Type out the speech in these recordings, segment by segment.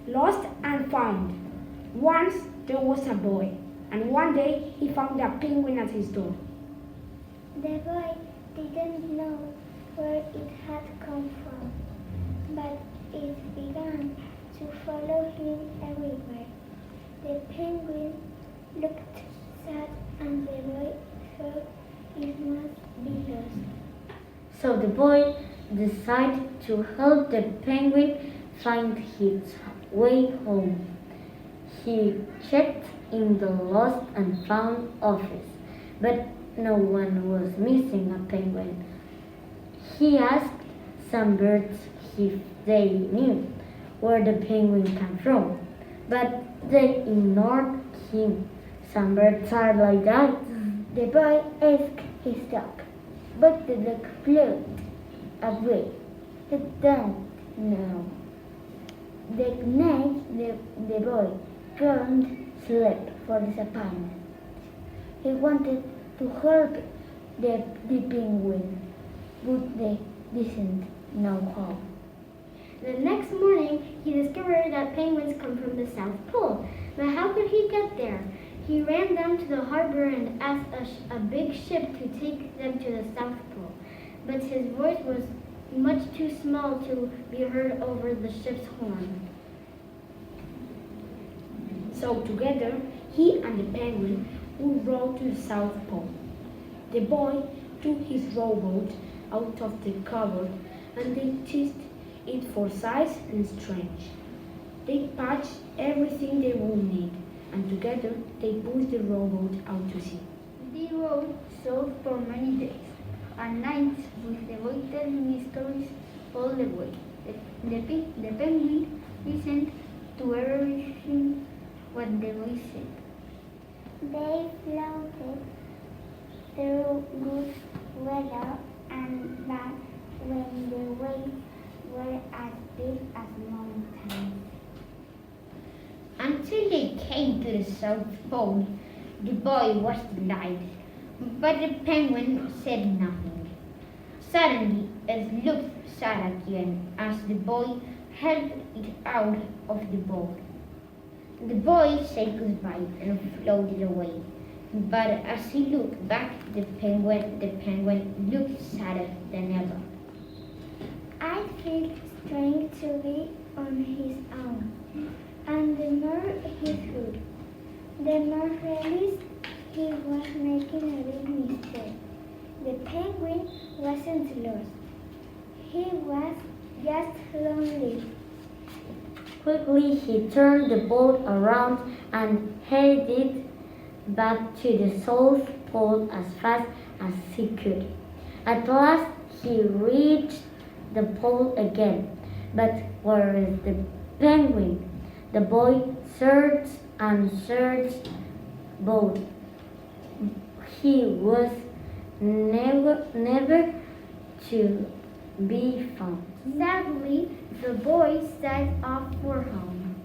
Lost and found. Once there was a boy, and one day he found a penguin at his door. The boy didn't know where it had come from, but it began to follow him everywhere. The penguin looked sad and the boy thought it must be lost. So the boy decided to help the penguin find his way home. He checked in the lost and found office, but no one was missing a penguin. He asked some birds if they knew where the penguin came from, but they ignored him. Some birds are like that. The boy asked his dog, but the dog flew away. He didn't know. That night the boy couldn't sleep for disappointment. He wanted to help the penguin, but they didn't know how. The next morning, he discovered that penguins come from the South Pole. But how could he get there? He ran down to the harbor and asked a big ship to take them to the South Pole. But his voice was much too small to be heard over the ship's horn. So together, he and the penguin would row to the South Pole. The boy took his rowboat out of the cupboard and they tested it for size and strength. They patched everything they would need, and together they pushed the rowboat out to sea. They rowed south for many days and nights with the boy telling me stories all the way. The penguin listened to everything what the boy said. They floated through good weather and bad when the waves were as big as mountains. Until they came to the South Pole, the boy was delighted, but the penguin said nothing. Suddenly, it looked sad again as the boy held it out of the boat. The boy said goodbye and floated away, but as he looked back, the penguin looked sadder than ever. I felt strange to be on his own, and the more he thought, the more realized he was making a big mistake. The penguin wasn't lost. He was just lonely. Quickly he turned the boat around and headed back to the South Pole as fast as he could. At last he reached the pole again. But where is the penguin? The boy searched and searched both. He was never to be found. Sadly, the boy set off for home.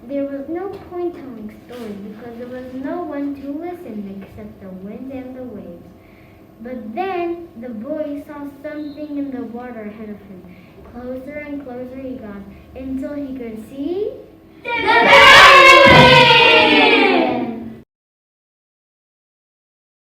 There was no point telling stories because there was no one to listen except the wind and the waves. But then the boy saw something in the water ahead of him. Closer and closer he got until he could see the